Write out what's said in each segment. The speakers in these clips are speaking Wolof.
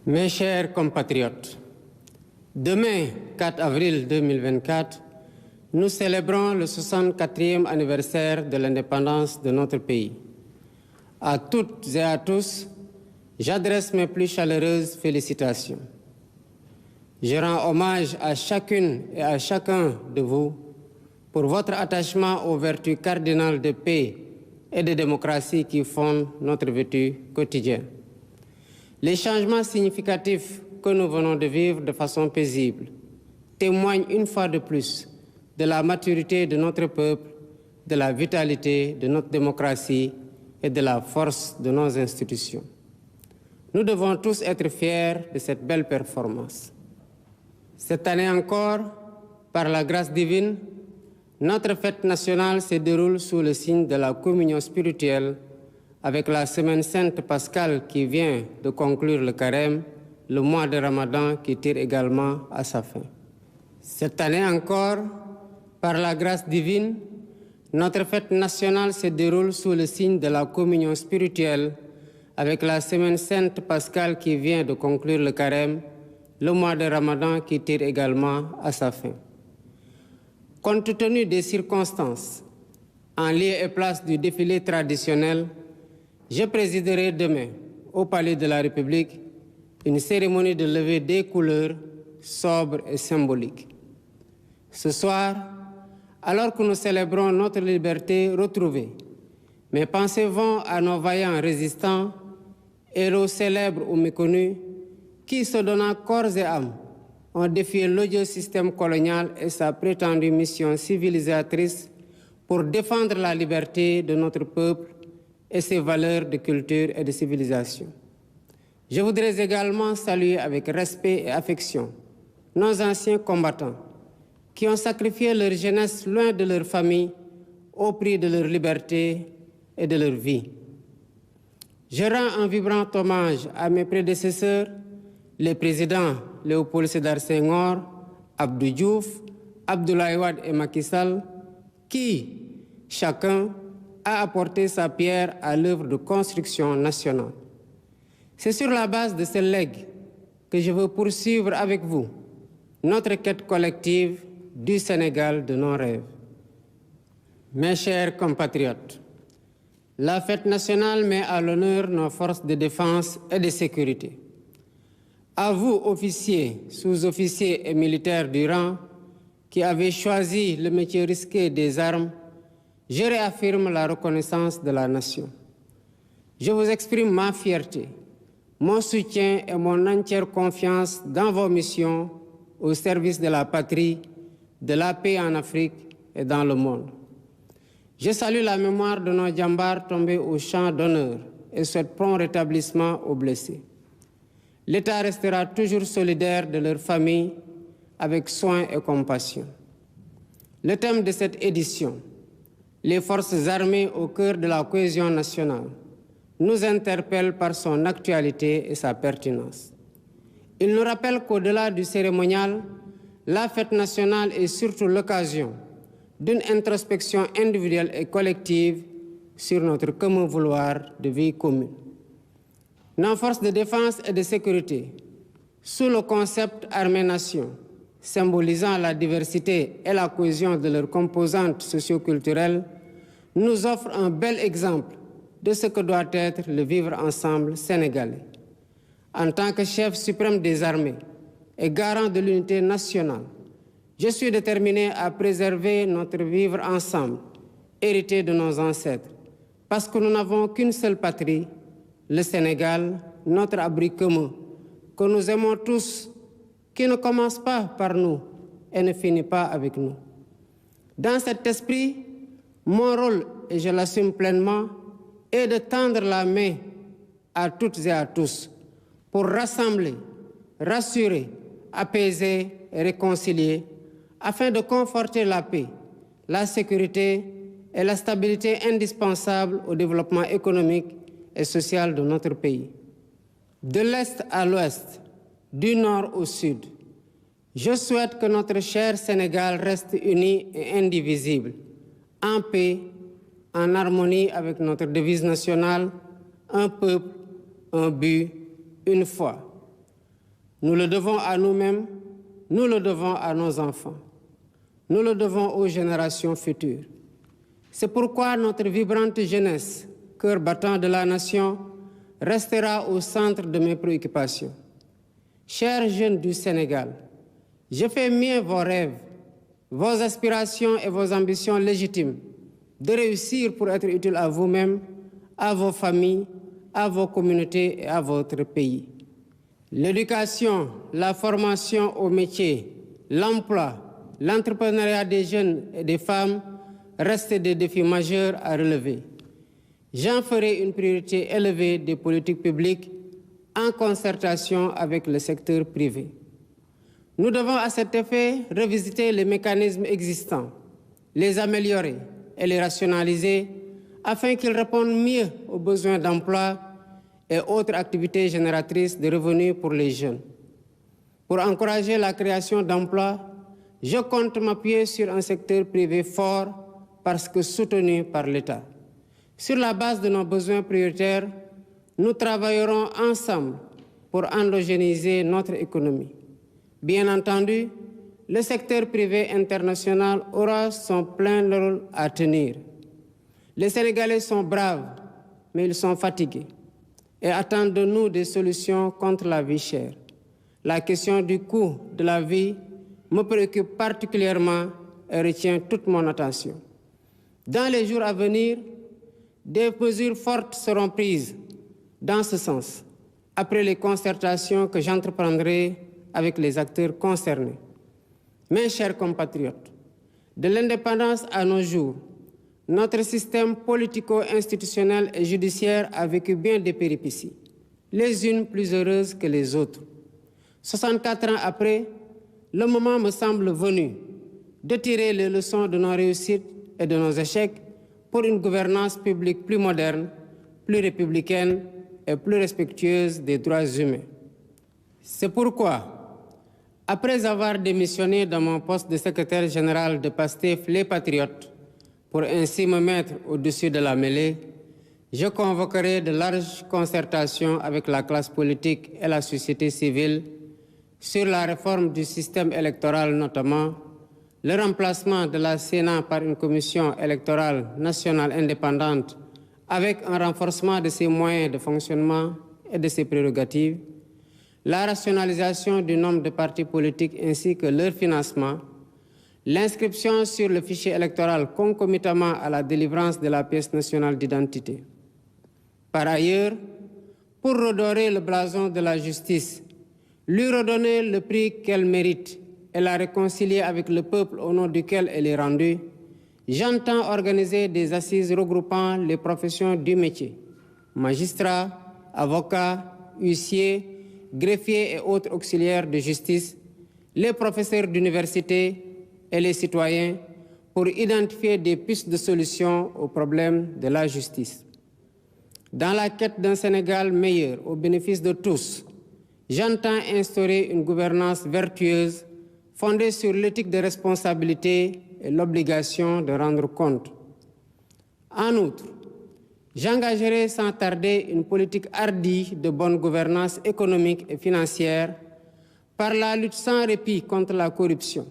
Mes chers compatriotes, demain, 4 avril 2024, nous célébrons le 64e anniversaire de l'indépendance de notre pays. À toutes et à tous, j'adresse mes plus chaleureuses félicitations. Je rends hommage à chacune et à chacun de vous pour votre attachement aux vertus cardinales de paix et de démocratie qui fondent notre vécu quotidien. Les changements significatifs que nous venons de vivre de façon paisible témoignent une fois de plus de la maturité de notre peuple, de la vitalité de notre démocratie et de la force de nos institutions. Nous devons tous être fiers de cette belle performance. Cette année encore, par la grâce divine, notre fête nationale se déroule sous le signe de la communion spirituelle avec la semaine sainte pascale qui vient de conclure le carême, le mois de Ramadan qui tire également à sa fin. Cette année encore, par la grâce divine, notre fête nationale se déroule sous le signe de la communion spirituelle avec la semaine sainte pascale qui vient de conclure le carême, le mois de Ramadan qui tire également à sa fin. Compte tenu des circonstances, en lieu et place du défilé traditionnel, je présiderai demain, au Palais de la République, une cérémonie de levée des couleurs sobre et symbolique. Ce soir, alors que nous célébrons notre liberté retrouvée, mes pensées vont à nos vaillants résistants, héros célèbres ou méconnus, qui, se donnant corps et âme, ont défié l'odieux système colonial et sa prétendue mission civilisatrice pour défendre la liberté de notre peuple et ses valeurs de culture et de civilisation. Je voudrais également saluer avec respect et affection nos anciens combattants qui ont sacrifié leur jeunesse loin de leur famille au prix de leur liberté et de leur vie. Je rends un vibrant hommage à mes prédécesseurs, les présidents Léopold Sédar Senghor, Abdou Diouf, Abdoulaye Wade et Macky Sall, qui, chacun, a apporté sa pierre à l'œuvre de construction nationale. C'est sur la base de ce legs que je veux poursuivre avec vous notre quête collective du Sénégal de nos rêves. Mes chers compatriotes, la fête nationale met à l'honneur nos forces de défense et de sécurité. À vous, officiers, sous-officiers et militaires du rang, qui avez choisi le métier risqué des armes, je réaffirme la reconnaissance de la nation. Je vous exprime ma fierté, mon soutien et mon entière confiance dans vos missions au service de la patrie, de la paix en Afrique et dans le monde. Je salue la mémoire de nos djambars tombés au champ d'honneur et souhaite prompt rétablissement aux blessés. L'État restera toujours solidaire de leurs familles avec soin et compassion. Le thème de cette édition, les forces armées au cœur de la cohésion nationale, nous interpelle par son actualité et sa pertinence. Il nous rappelle qu'au-delà du cérémonial, la fête nationale est surtout l'occasion d'une introspection individuelle et collective sur notre commun vouloir de vie commune. Nos forces de défense et de sécurité, sous le concept armée-nation, symbolisant la diversité et la cohésion de leurs composantes socio-culturelles, nous offrent un bel exemple de ce que doit être le vivre ensemble sénégalais. En tant que chef suprême des armées et garant de l'unité nationale, je suis déterminé à préserver notre vivre ensemble, hérité de nos ancêtres, parce que nous n'avons qu'une seule patrie, le Sénégal, notre abri commun, que nous aimons tous, qui ne commence pas par nous et ne finit pas avec nous. Dans cet esprit, mon rôle, et je l'assume pleinement, est de tendre la main à toutes et à tous pour rassembler, rassurer, apaiser et réconcilier afin de conforter la paix, la sécurité et la stabilité indispensables au développement économique et social de notre pays. De l'Est à l'Ouest, du Nord au Sud, je souhaite que notre cher Sénégal reste uni et indivisible, en paix, en harmonie avec notre devise nationale, un peuple, un but, une foi. Nous le devons à nous-mêmes, nous le devons à nos enfants, nous le devons aux générations futures. C'est pourquoi notre vibrante jeunesse, cœur battant de la nation, restera au centre de mes préoccupations. Chers jeunes du Sénégal, je fais mien vos rêves, vos aspirations et vos ambitions légitimes de réussir pour être utile à vous-même, à vos familles, à vos communautés et à votre pays. L'éducation, la formation au métier, l'emploi, l'entrepreneuriat des jeunes et des femmes restent des défis majeurs à relever. J'en ferai une priorité élevée des politiques publiques en concertation avec le secteur privé. Nous devons à cet effet revisiter les mécanismes existants, les améliorer et les rationaliser afin qu'ils répondent mieux aux besoins d'emploi et autres activités génératrices de revenus pour les jeunes. Pour encourager la création d'emplois, je compte m'appuyer sur un secteur privé fort parce que soutenu par l'État. Sur la base de nos besoins prioritaires, nous travaillerons ensemble pour endogénéiser notre économie. Bien entendu, le secteur privé international aura son plein rôle à tenir. Les Sénégalais sont braves, mais ils sont fatigués et attendent de nous des solutions contre la vie chère. La question du coût de la vie me préoccupe particulièrement et retient toute mon attention. Dans les jours à venir, des mesures fortes seront prises dans ce sens, après les concertations que j'entreprendrai avec les acteurs concernés. Mes chers compatriotes, de l'indépendance à nos jours, notre système politico-institutionnel et judiciaire a vécu bien des péripéties, les unes plus heureuses que les autres. 64 ans après, le moment me semble venu de tirer les leçons de nos réussites et de nos échecs pour une gouvernance publique plus moderne, plus républicaine et plus respectueuse des droits humains. C'est pourquoi, après avoir démissionné de mon poste de secrétaire général de PASTEF Les Patriotes, pour ainsi me mettre au-dessus de la mêlée, je convoquerai de larges concertations avec la classe politique et la société civile sur la réforme du système électoral notamment, le remplacement de la Sénat par une commission électorale nationale indépendante avec un renforcement de ses moyens de fonctionnement et de ses prérogatives, la rationalisation du nombre de partis politiques ainsi que leur financement, l'inscription sur le fichier électoral concomitamment à la délivrance de la pièce nationale d'identité. Par ailleurs, pour redorer le blason de la justice, lui redonner le prix qu'elle mérite et la réconcilier avec le peuple au nom duquel elle est rendue, j'entends organiser des assises regroupant les professions du métier, magistrats, avocats, huissiers, greffiers et autres auxiliaires de justice, les professeurs d'université et les citoyens pour identifier des pistes de solutions aux problèmes de la justice. Dans la quête d'un Sénégal meilleur au bénéfice de tous, j'entends instaurer une gouvernance vertueuse fondée sur l'éthique de responsabilité et l'obligation de rendre compte. En outre, j'engagerai sans tarder une politique hardie de bonne gouvernance économique et financière par la lutte sans répit contre la corruption,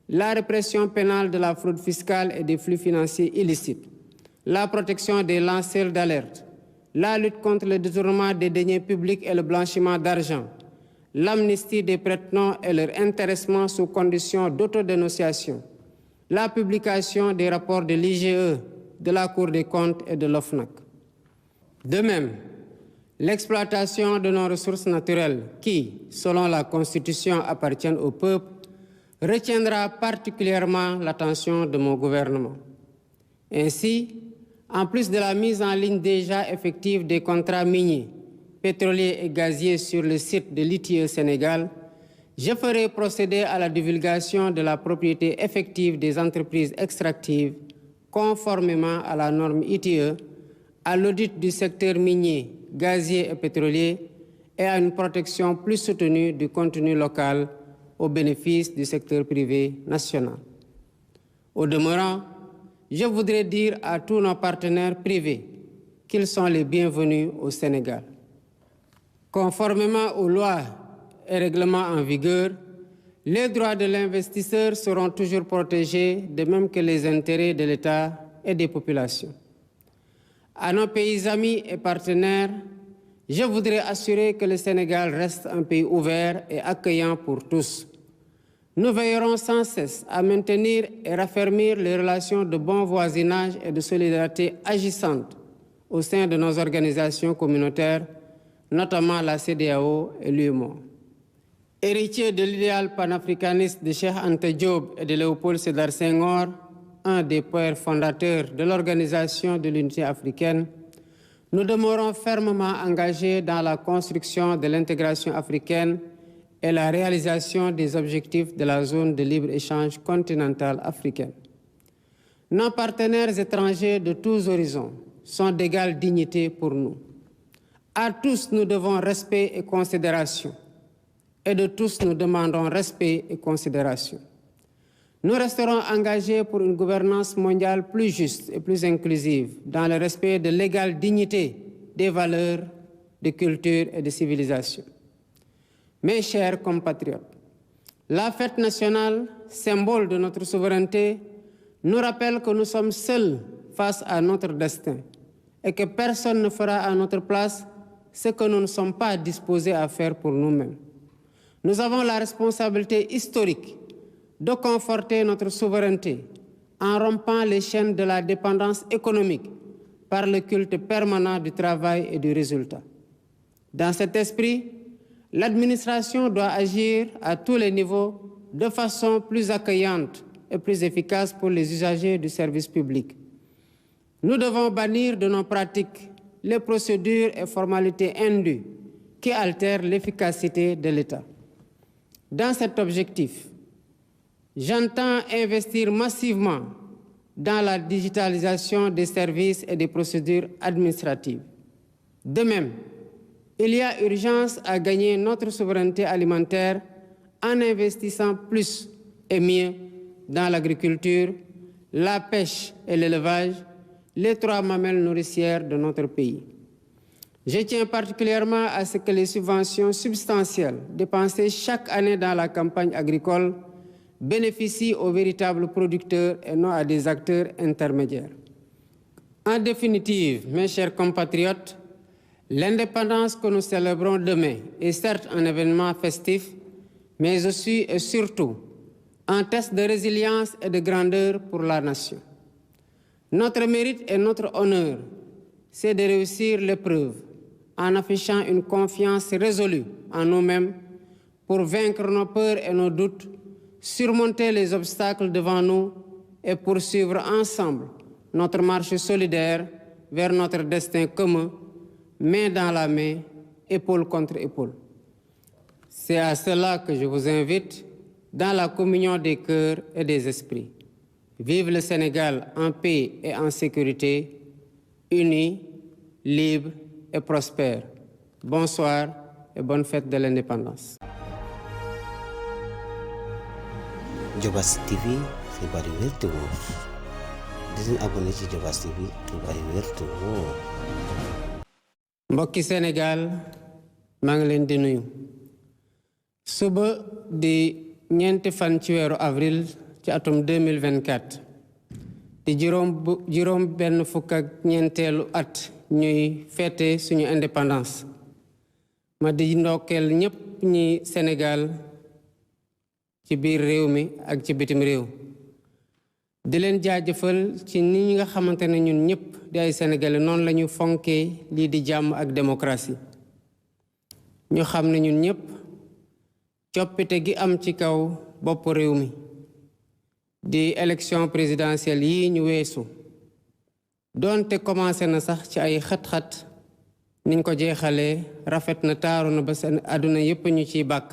la répression pénale de la fraude fiscale et des flux financiers illicites, la protection des lanceurs d'alerte, la lutte contre le détournement des deniers publics et le blanchiment d'argent, l'amnistie des prête-noms et leur intéressement sous condition d'autodénonciation, la publication des rapports de l'IGE, de la Cour des comptes et de l'OFNAC. De même, l'exploitation de nos ressources naturelles qui, selon la Constitution, appartiennent au peuple, retiendra particulièrement l'attention de mon gouvernement. Ainsi, en plus de la mise en ligne déjà effective des contrats miniers, pétroliers et gaziers sur le site de l'ITIE Sénégal, je ferai procéder à la divulgation de la propriété effective des entreprises extractives conformément à la norme ITIE, à l'audit du secteur minier, gazier et pétrolier et à une protection plus soutenue du contenu local au bénéfice du secteur privé national. Au demeurant, je voudrais dire à tous nos partenaires privés qu'ils sont les bienvenus au Sénégal. Conformément aux lois et règlements en vigueur, les droits de l'investisseur seront toujours protégés, de même que les intérêts de l'État et des populations. À nos pays amis et partenaires, je voudrais assurer que le Sénégal reste un pays ouvert et accueillant pour tous. Nous veillerons sans cesse à maintenir et raffermir les relations de bon voisinage et de solidarité agissantes au sein de nos organisations communautaires, notamment la CEDEAO et l'UEMOA. Héritier de l'idéal panafricaniste de Cheikh Anta Diop et de Léopold Sédar Senghor, un des pères fondateurs de l'Organisation de l'Unité africaine, nous demeurons fermement engagés dans la construction de l'intégration africaine et la réalisation des objectifs de la zone de libre-échange continentale africaine. Nos partenaires étrangers de tous horizons sont d'égale dignité pour nous. À tous, nous devons respect et considération. Et de tous, nous demandons respect et considération. Nous resterons engagés pour une gouvernance mondiale plus juste et plus inclusive, dans le respect de l'égale dignité des valeurs, de culture et de civilisation. Mes chers compatriotes, la fête nationale, symbole de notre souveraineté, nous rappelle que nous sommes seuls face à notre destin et que personne ne fera à notre place ce que nous ne sommes pas disposés à faire pour nous-mêmes. Nous avons la responsabilité historique de conforter notre souveraineté en rompant les chaînes de la dépendance économique par le culte permanent du travail et du résultat. Dans cet esprit, l'administration doit agir à tous les niveaux de façon plus accueillante et plus efficace pour les usagers du service public. Nous devons bannir de nos pratiques les procédures et formalités indues qui altèrent l'efficacité de l'État. Dans cet objectif, j'entends investir massivement dans la digitalisation des services et des procédures administratives. De même, il y a urgence à gagner notre souveraineté alimentaire en investissant plus et mieux dans l'agriculture, la pêche et l'élevage, les trois mamelles nourricières de notre pays. Je tiens particulièrement à ce que les subventions substantielles dépensées chaque année dans la campagne agricole bénéficient aux véritables producteurs et non à des acteurs intermédiaires. En définitive, mes chers compatriotes, l'indépendance que nous célébrons demain est certes un événement festif, mais aussi et surtout un test de résilience et de grandeur pour la nation. Notre mérite et notre honneur, c'est de réussir l'épreuve en affichant une confiance résolue en nous-mêmes pour vaincre nos peurs et nos doutes, surmonter les obstacles devant nous et poursuivre ensemble notre marche solidaire vers notre destin commun, main dans la main, épaule contre épaule. C'est à cela que je vous invite dans la communion des cœurs et des esprits. Vive le Sénégal en paix et en sécurité, unis, libres et prospères. Bonsoir et bonne fête de l'indépendance. Diobass TV, xibaar yu wér te wóor. di leen abonné ci Diobass TV, xibaar yu wér te wóor. mbokki Sénégal maa ngi leen di nuyu. suba di ñeenti fan ci weeru avril ci atum 2024 di juróom benn fukk ak ñeenteelu at ñuy fête suñu indépendance. ma di ndokkeel ñépp ñi Sénégal ci biir réew mi ak ci bitim réew. di leen jaajëfal ci ni nga xamante ne ñun ñëpp di ay sénégalais noonu la ñu fonkee lii di jàmm ak démocratie. ñu xam ne ñun ñëpp coppite gi am ci kaw bopp réew mi di élection présidentielle yi ñu weesu doonte commencé na sax ci ay xat-xat niñ ko jeexalee rafet na taaru na ba seen àdduna yépp ñu ciy bàkk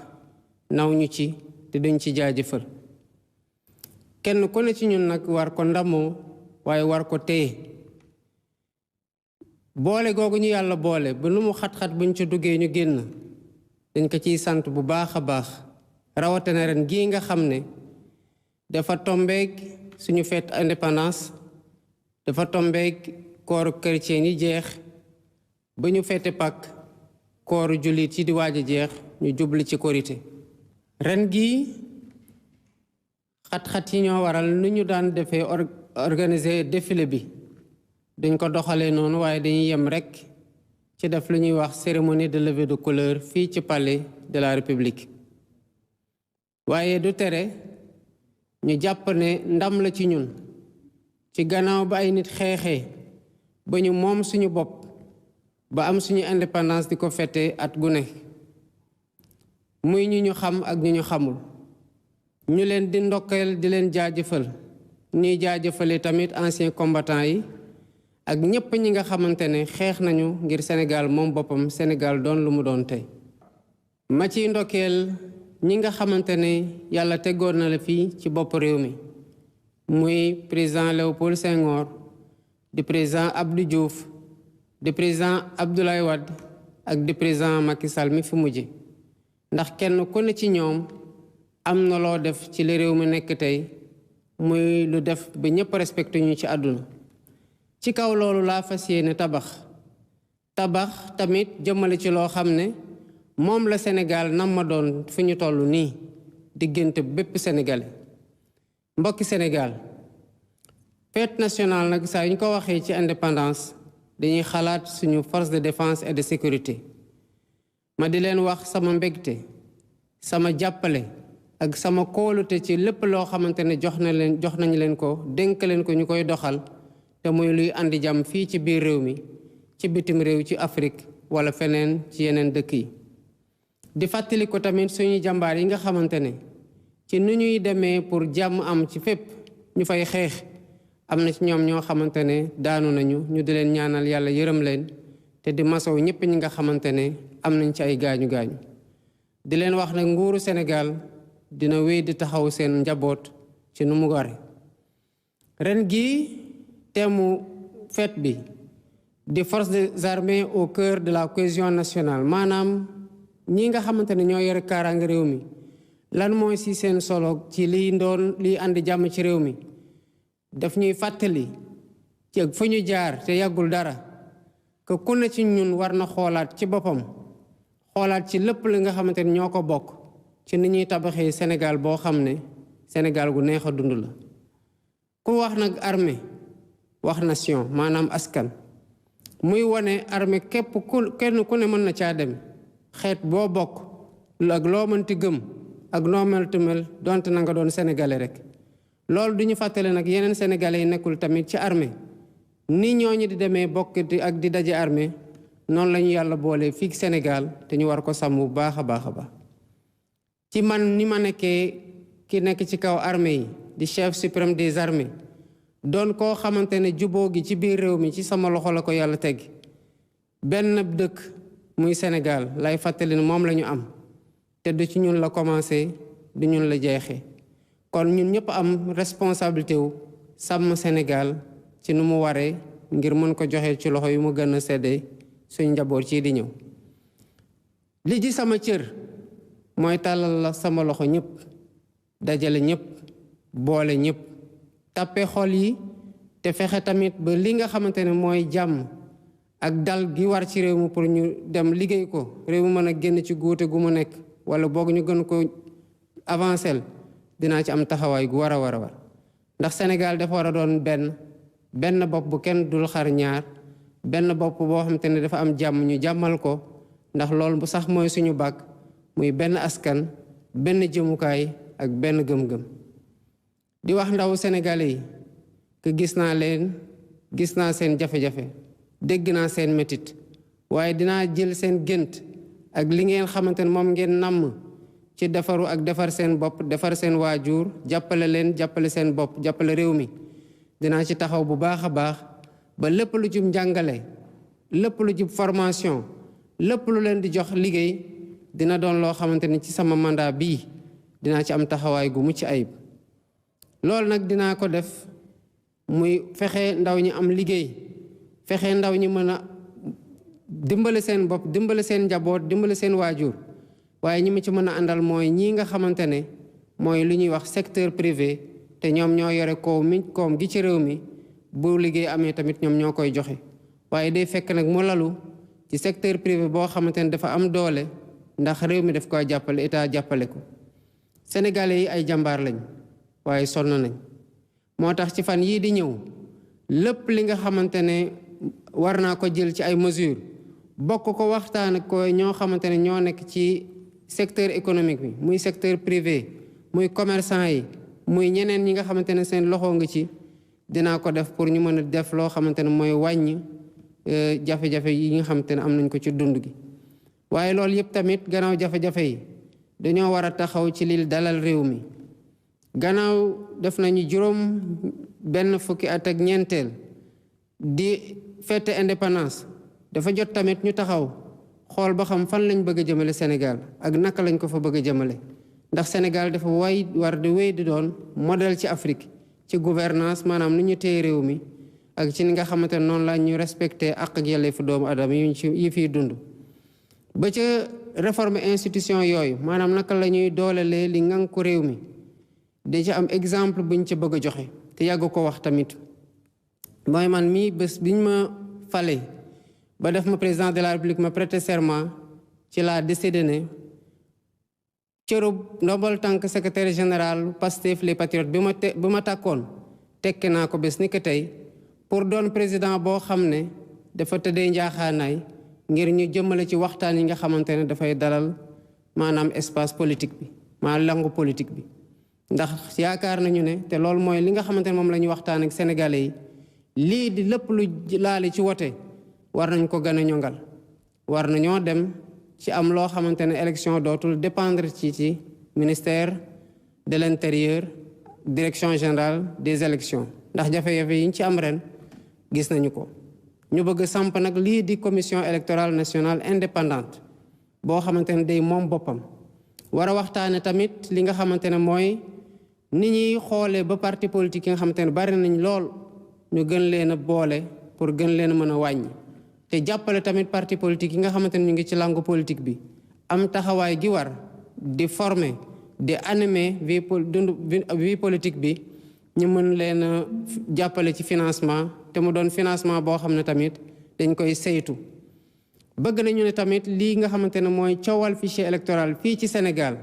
naw ñu ci te duñ ci jaajëfal. kenn ku ne ci ñun nag war ko ndamoo waaye war ko téye. boole googu ñu yàlla boole ba lu mu xat-xat buñ ci duggee ñu génn dañ ko ciy sant bu baax a baax rawatina ren gii nga xam ne dafa tombeeg suñu fête indépendance dafa tombeeg kooru chrétien yi jeex ba ñu fête Pâques kooru jullit yi di waaj a jeex ñu jubli ci korité ren gi xat-xat yi ñoo waral nu ñu daan defee organiser défilé bi duñ ko doxalee noonu waaye dañuy yem rek ci def lu ñuy wax cérémonie de levée de couleur fii ci palais de la République waaye du tere ñu jàpp ne ndam la ci ñun ci gannaaw ba ay nit xeexee ba ñu moom suñu bopp ba am suñu indépendance di ko fête at gu ne muy ñu xam ak ñu xamul ñu leen di ndokkeel di leen jaajëfal ñuy jaajëfale tamit anciens combattants yi ak ñépp ñi nga xamante ne xeex nañu ngir Sénégal moom boppam Sénégal doon lu mu doon tey ma ciy ndokkeel ñi nga xamante ne yàlla teggoon na la fii ci bopp réew mi muy président Léopold Senghor di président Abdou Diouf di président Abdoulaye Wade ak di président Macky Sall mi fi mujje ndax kenn ku ne ci ñoom am na loo def ci li réew mi nekk tey muy lu def ba ñëpp respecté ñu ci àdduna ci kaw loolu laa fas yéene tabax tamit jëmale ci loo xam ne moom la Sénégal nam ma doon fi ñu toll nii diggante bépp sénégalais mbokki Sénégal fête nationale nag saa yu ñu ko waxee ci indépendance dañuy xalaat suñu force de défense et de sécurité ma di leen wax sama mbégte sama jàppale ak sama kóolute ci lépp loo xamante ne jox nañu leen ko dénk leen ko ñu koy doxal te muy luy andi jàmm fii ci biir réew mi ci bitim réew ci Afrique wala feneen ci yeneen dëkk yi di fàttali ko tamit suñuy jàmbaar yi nga xamante ne ci nu ñuy demee pour jàmm am ci fépp ñu fay xeex am na ci ñoom ñoo xamante ne daanu nañu ñu di leen ñaanal yàlla yërëm leen te di masow ñëpp ñi nga xamante ne am nañ ci ay gaañu-gaañu di leen wax nag nguuru Sénégal dina wéy di taxaw seen njaboot ci nu mu ware ren gi teemu fête bi di forces des armées au cœur de la cohésion nationale maanaam ñi nga xamante ne ñoo yore kaaraange réew mi lan mooy ci seen solo ci liy andi jàmm ci réew mi daf ñuy fàttali ci fu ñu jaar te yàggul dara que ku ne ci ñun war na xoolaat ci boppam xoolaat ci lépp li nga xamante ne ñoo ko bokk ci ni ñuy tabaxee Sénégal boo xam ne Sénégal gu neex a dund la ku wax nag armée wax nation maanaam askan muy wane armée kenn ku ne mën na caa dem xeet boo bokk ak loo mënti gëm ak noo meltu mel donte na nga doon sénégalais rek loolu du ñu fàttale nag yeneen sénégalais yi nekkul tamit ci armée ni ñooñu di demee bokk ak di daje armée noonu la ñu yàlla boole fii Sénégal te ñu war ko sàmm bu baax a baax a baax ci man ni ma nekkee ki nekk ci kaw armée yi di chef suprême des armées doon koo xamante ne juboo gi ci biir réew mi ci sama loxo la ko yàlla teg benn dëkk muy Sénégal lay fàttali ne moom la ñu am te du ci ñun la commencé du ñun la jeexee kon ñun ñëpp am responsabilité wu sàmm Sénégal ci nu mu waree ngir mën ko joxe ci loxo yu mu gën a seddee suñ njaboot ci di ñëw li ji sama cër mooy tàllal la sama loxo ñëpp dajale ñëpp boole ñëpp tàppe xol yi te fexe tamit ba li nga xamante ne mooy jàmm ak dal gi war ci réew mi pour ñu dem liggéey ko réew mi mën a génn ci guute gu mu nekk wala boog ñu gën ko avancer dinaa ci am taxawaay gu war a war ndax Sénégal dafa war a doon benn bopp bu kenn dul xar ñaar benn bopp boo xamante ne dafa am jàmm ñu jàmmal ko ndax loolu bu sax mooy suñu bàkk muy benn askan benn jëmukaay ak benn gëm-gëm di wax ndaw sénégalais yi que gis naa seen jafe-jafe dégg naa seen métit waaye dinaa jël seen gént ak li ngeen xamante ne moom ngeen namm ci defaru ak defar seen bopp defar seen waajur jàppale leen jàppale seen bopp jàppale réew mi dinaa ci taxaw bu baax a baax ba lépp lu jub njàngale lépp lu jub formation lépp lu leen di jox liggéey dina doon loo xamante ni ci sama mandat bii dinaa ci am taxawaay gu mucc ayib loolu nag dinaa ko def muy fexe ndaw ñi am liggéey fexe ndaw ñi mën a dimbale seen bopp dimbale seen njaboot dimbale seen waajur waaye ñi ma ci mën a àndal mooy ñii nga xamante ne mooy lu ñuy wax secteur privé te ñoom ñoo yore koom gi ci réew mi bu liggéey amee tamit ñoom ñoo koy joxe waaye day fekk nag mu lalu ci secteur privé boo xamante ne dafa am doole ndax réew mi daf ko jàppale état jàppale ko sénégalais yi ay jàmbaar lañ waaye sonn nañ moo tax ci fan yii di ñëw lépp li nga xamante ne war naa ko jël ci ay mesures bokk ko waxtaan ko ñoo xamante ne ñoo nekk ci secteur économique bi muy secteur privé muy commerçant yi muy ñeneen ñi nga xamante ne seen loxo nga ci dinaa ko def pour ñu mën a def loo xamante ne mooy wàññi jafe-jafe yi nga xamante ne am nañ ko ci dund gi waaye loolu yëpp tamit gannaaw jafe-jafe yi dañoo war a taxaw ci li dalal réew mi gannaaw def nañu juróom benn fukki at ak ñeenteel di fête indépendance dafa jot tamit ñu taxaw xool ba xam fan lañ bëgg a jëmale Sénégal ak naka lañ ko fa bëgg a jëmale ndax Sénégal dafa war di wéy di doon modèle ci Afrique ci gouvernance maanaam ni ñu téye réew mi ak ci ni nga xamante ne noonu la ñu respecté ak yelleefu doomu adama yi fiy dund ba ca réforme institution yooyu maanaam naka la ñuy doolelee li ngan ko réew mi da ci am exemple buñ ca bëgg a joxe te yàgg ko wax tamit mooy man mii bés biñ ma fale ba def ma président de la République ma prêter serment ci laa décidé ne cërub ndombal tànk secrétaire général Pastef les Patriotes bi ma tàkkoon tekki naa ko bés ni ko tey pour doon président boo xam ne dafa tëddee njaaxaanaay ngir ñu jëmale ci waxtaan yi nga xamante ne dafay dalal maanaam espace politique bi maanaam langue politique bi ndax yaakaar nañu ne te loolu mooy li nga xamante ne moom la ñuy waxtaan ak sénégalais yi lii di lépp lu laali ci wote war nañ ko gën a ñongal war nañoo dem ci am loo xamante ne élection dootul dépendre ci ministère de l'intérieur direction générale des élections ndax jafe-jafe yi ñu ci am ren gis nañu ko ñu bëgg samp nag lii di commission électorale nationale indépendante boo xamante ne day moom boppam war a waxtaane tamit li nga xamante ne mooy ni ñuy xoolee ba parti politique yi nga xamante ne bari nañ lool ñu gën leen a boole pour gën leen a mën a wàññi te jàppale tamit parti politique yi nga xamante ne ñu ngi ci langue politique bi am taxawaay gi war di former di animer vie politique bi ñu mën leen a jàppale ci financement te mu doon financement boo xam ne tamit dañ koy saytu bëgg nañu ne tamit lii nga xamante ne mooy coowal fichier électoral fii ci Sénégal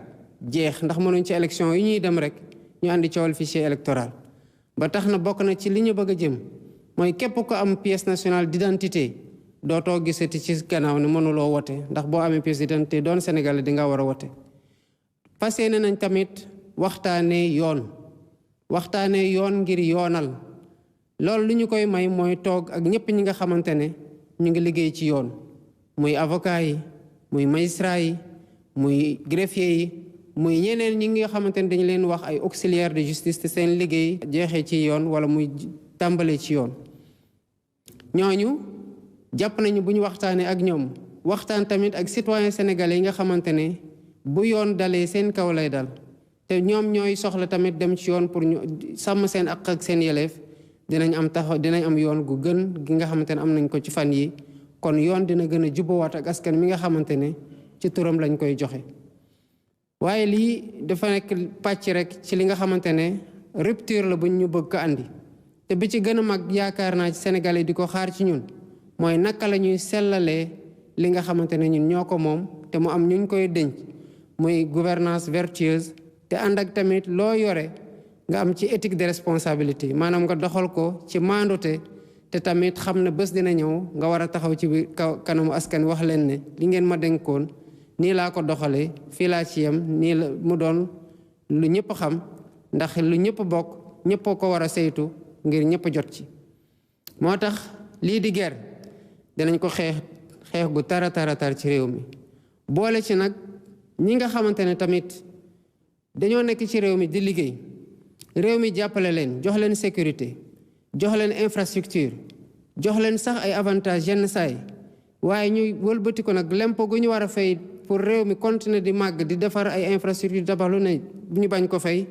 jeex ndax mënuñ ci élection yi ñuy dem rek ñu andi coowal fichier électoral ba tax na bokk na ci li ñu bëgg a jëm mooy képp ko am pièce nationale d'identité dootoo gisati ci gannaaw ne mënuloo wote ndax boo amee pièce d'identité doon Sénégalais di nga war a wote fas yéene nañ tamit waxtaanee yoon ngir yoonal loolu li ñu koy may mooy toog ak ñëpp ñi nga xamante ne ñu ngi liggéey ci yoon muy avocat yi muy magistrat yi muy greffier yi muy ñeneen ñi nga xamante ne dañu leen wax ay auxiliaire de justice te seen liggéey jeexee ci yoon wala muy tàmbalee ci yoon ñooñu jàpp nañu bu ñu waxtaanee ak ñoom waxtaan tamit ak citoyen sénégalais yi nga xamante ne bu yoon dalee seen kaw lay dal te ñoom ñooy soxla tamit dem ci yoon pour ñu sàmm seen ak seen yeleef dinañ am yoon gu gën gi nga xamante ne am nañ ko ci fan yi kon yoon dina gën a jubbawaat ak askan mi nga xamante ne ci turam lañ koy joxe waaye lii dafa nekk pàcc rek ci li nga xamante ne rupture la buñ ñu bëgg ko andi te bi ci gën a mag yaakaar naa ci Sénégalais di ko xaar ci ñun mooy naka la ñuy sellalee li nga xamante ne ñun ñoo ko moom te mu am ñuñ koy denc muy gouvernance vertueuse te ànd ak tamit loo yore nga am ci éthique de responsabilité maanaam nga doxal ko ci maandute te tamit xam ne bés dina ñëw nga war a taxaw ci biir kanamu askan wax leen ne li ngeen ma dénkoon nii laa ko doxalee fii laa ci yem nii la mu doon lu ñëpp xam ndax lu ñëpp bokk ñëpp ko war a saytu ngir ñëpp jot ci moo tax lii di guerre dinañ ko xeex gu tara ci réew mi boole ci nag ñi nga xamante ne tamit dañoo nekk ci réew mi di liggéey réew mi jàppale leen jox leen sécurité jox leen infrastructure jox leen sax ay avantages yenn saay waaye ñuy wëlbati ko nag lempo gu ñu war a fay pour réew mi continuer di màgg di defar ay infrastructure tabax lu ne bu ñu bañ ko fay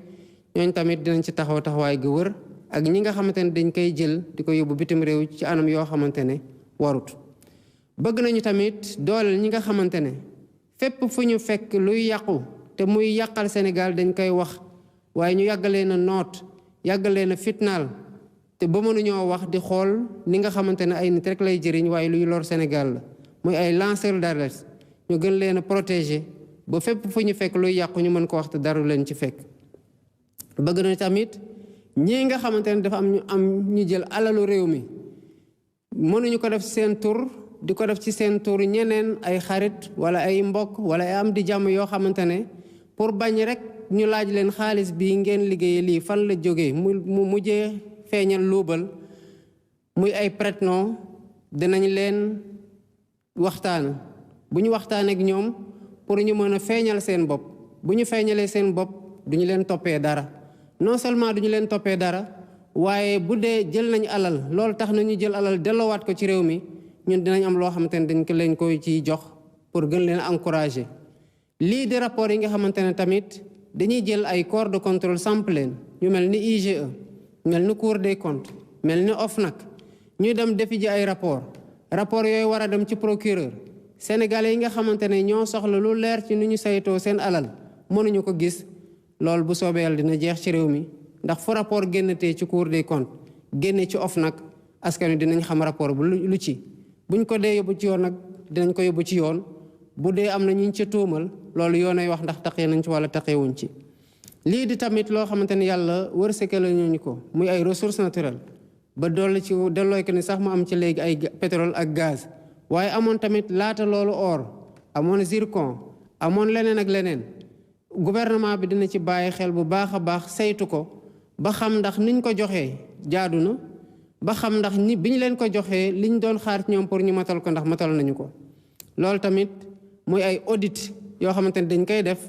ñooñ tamit dinañ ci taxawaay gu wër ak ñi nga xamante ne dañ koy jël di ko yóbbu bitim réew ci anam yoo xamante ne warut bëgg nañu tamit dooleel ñi nga xamante ne fépp fu ñu fekk luy yàqu te muy yàqal Sénégal dañ koy wax waaye ñu yàggalee na noot yàggalee na fitnaal te ba mënuñoo wax di xool ni nga xamante ne ay nit rek lay jëriñ waaye luy lor Sénégal la muy ay lanceur d'alerte ñu gën leen a protéger ba fépp fu ñu fekk luy yàqu ñu mën ko wax te dara leen ci fekk. bëgg na tamit ñii nga xamante ne dafa am ñu jël alalu réew mi mënuñu ko def seen tur di ko def ci seen tur ñeneen ay xarit wala ay mbokk wala ay am di jàmm yoo xamante ne pour bañ rek ñu laaj leen xaalis bi ngeen liggéeyee lii fan la jógee mu mujjee feeñal luubal muy ay prête-nom dinañ leen waxtaan bu ñu waxtaanee ak ñoom pour ñu mën a feeñal seen bopp bu ñu feeñalee seen bopp duñu leen toppee dara non seulement duñu leen toppee dara waaye bu dee jël nañ alal loolu tax na ñu jël alal delloowaat ko ci réew mi ñun dinañ am loo xamante ne dañ ko leen koy ciy jox pour gën leen encourager. lii di rapport yi nga xamante ne tamit dañuy jël ay corps de contrôle samp leen ñu mel ni IGE mel ni Cour des comptes mel ni OFNAC ñuy dem defi ji ay rapport yooyu war a dem ci procureur sénégalais yi nga xamante ne ñoo soxla lu leer ci nu ñu saytoo seen alal mënuñu ko gis loolu bu soobee yàlla dina jeex ci réew mi ndax fu rapport génnatee ci Cour des comptes génne ci OFNAC askan wi dinañ xam rapport bu lu ci buñ ko dee yóbbu ci yoon nag dinañ ko yóbbu ci yoon bu dee am na ñu ca tuumal loolu yoonay wax ndax taqee nañ ci wala taqeewuñ ci. lii di tamit loo xamante ne yàlla wërsëgal ñu ko muy ay ressources naturelles ba dolli ci dellooy ko ni sax mu am ci léegi ay pétrole ak gaz waaye amoon tamit laata loolu or amoon zircon amoon leneen ak leneen gouvernement bi dina ci bàyyi xel bu baax a baax saytu ko ba xam ndax niñ ko joxee jaadu na ba xam ndax bi ñu leen ko joxee liñ doon xaar ci ñoom pour ñu matal ko ndax matal nañu ko. loolu tamit muy ay audit yoo xamante ne dañ koy def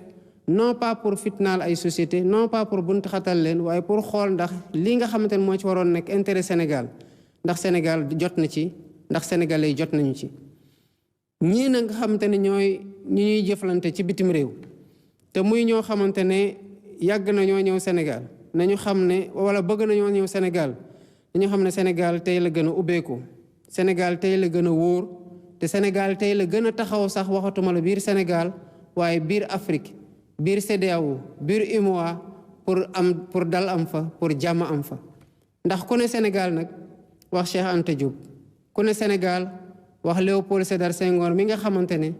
non pas pour fitnaal ay société non pas pour bunt xatal leen waaye pour xool ndax lii nga xamante ne moo ci waroon nekk intérêt Sénégal ndax Sénégal jot na ci ndax sénégalais yi jot nañu ci. ñii na nga xamante ne ñooy ñi ñuy jëflante ci bitim réew te muy ñoo xamante ne yàgg na ñoo ñëw Sénégal nañu xam ne wala bëgg nañoo ñëw Sénégal dañu xam ne Sénégal tey la gën a ubbeeku Sénégal tey la gën a wóor te Sénégal tey la gën a taxaw sax waxatuma la biir Sénégal waaye biir Afrique biir CEDEAO biir UMOA pour dal am fa pour jàmm am fa. ndax ku ne Sénégal nag wax Cheikh Anta Diop ku ne Sénégal wax Léopold Sédar Senghor mi nga xamante ne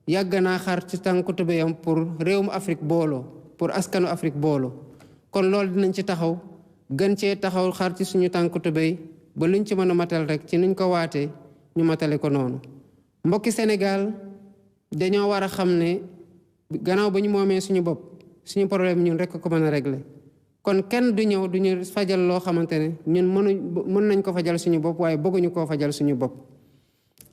yàgg naa xar ci tànku tubéyam pour réewum Afrique booloo pour askanu Afrique booloo kon loolu dinañ ci taxaw gën cee taxaw xar ci suñu tànku tubéy ba luñ ci mën a matal rek ci nuñ ko waatee ñu matale ko noonu. mbokki Sénégal dañoo war a xam ne gannaaw ba ñu moomee suñu bopp suñu problème ñun rek ko mën a régler kon kenn du ñëw du ñu fajal loo xamante ne ñun mën nañ ko fajal suñu bopp waaye bëgguñu koo fajal suñu bopp.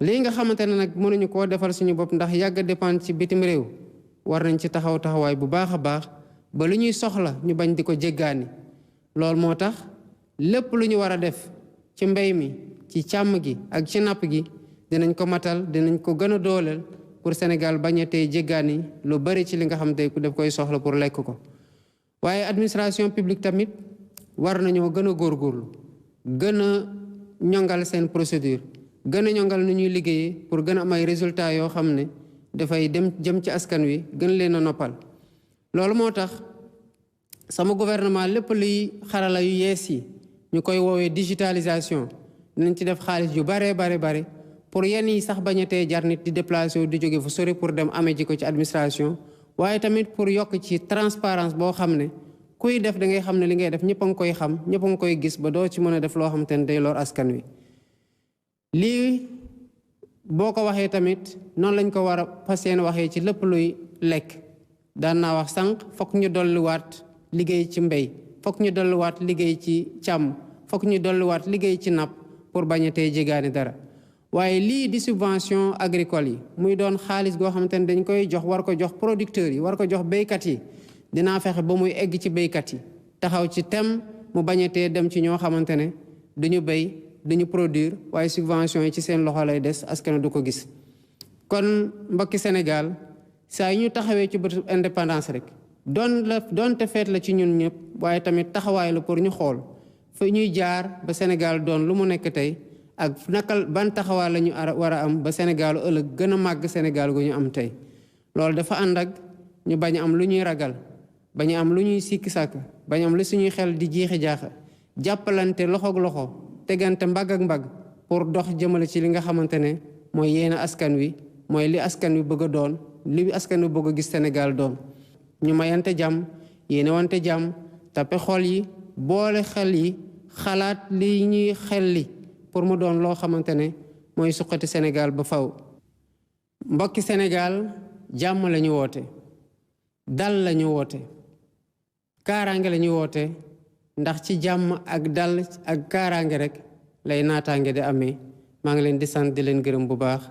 lii nga xamante ne nag mënuñu koo defal suñu bopp ndax yàgg a dépendre ci bitim réew war nañ ci taxawaay bu baax a baax ba lu ñuy soxla ñu bañ di ko jéggaani. loolu moo tax lépp lu ñu war a def ci mbéy mi ci càmm gi ak ci napp gi dinañ ko matal dinañ ko gën a dooleel pour Sénégal bañ a tey jéggaani lu bari ci li nga xam te ku def koy soxla pour lekk ko. waaye administration publique tamit war nañoo gën a góorgóorlu gën a ñongal seen procédure gën a ñongal nu ñuy liggéeyee pour gën a am ay résultats yoo xam ne dafay jëm ci askan wi gën leen a noppal. loolu moo tax sama gouvernement lépp luy xarala yu yees yi ñu koy woowee digitalisation dinañ ci def xaalis yu bare pour yenn yi sax bañ a tee jar nit di déplacé wu di jóge fu sori pour dem amee ji ko ci administration waaye tamit pour yokk ci transparence boo xam ne kuy def da ngay xam ne li ngay def ñëpp a ngi koy xam ñëpp a ngi koy gis ba doo ci mën a def loo xam te ne day lor askan wi. lii boo ko waxee tamit noonu lañ ko war a fas yéene waxee ci lépp luy lekk daan naa wax sànq fokk ñu dolliwaat liggéey ci mbéy fokk ñu dolliwaat liggéey ci càmm fokk ñu dolliwaat liggéey ci napp pour bañ a tey jégaani dara. waaye lii di subvention agricole yi muy doon xaalis goo xamante ne dañ koy jox war ko jox producteurs yi war ko jox béykat yi dinaa fexe ba muy egg ci béykat yi taxaw ci tem mu bañatee dem ci ñoo xamante ne duñu béy duñu produire waaye subvention yi ci seen loxo lay des askan du ko gis. kon mbokki Sénégal saa yu ñu taxawee ci bëtu indépendance rek doonte feet la ci ñun ñëpp waaye tamit taxawaay la pour ñu xool fa ñuy jaar ba Sénégal doon lu mu nekk tey ak nakal ban taxawaay la ñu war a am ba Sénégal ëllëg gën a màgg Sénégal gu ñu am tey. loolu dafa ànd ak ñu bañ am lu ñuy ragal bañ am lu ñuy sikki sàkk bañ am lu suñuy xel di jiixi jaaxa jàppalante loxoog loxo tegante mbagg ak mbagg pour dox jëmale ci li nga xamante ne mooy yéene askan wi mooy li askan wi bëgg a doon li askan wi bëgg a gis Sénégal doon ñu mayante jàmm yéene wante jàmm tappe xol yi boole xel yi xalaat li ñuy xel li pour mu doon loo xamante ne mooy suqati Sénégal ba faw mbokki Sénégal jàmm la ñu woote dal la ñu woote kaaraange la ñu woote ndax ci jàmm ak dal ak kaaraange rek lay naataange di amee maa ngi leen di sant di leen gërëm bu baax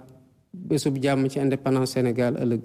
bésub jàmm ci indépendance Sénégal ëllëg.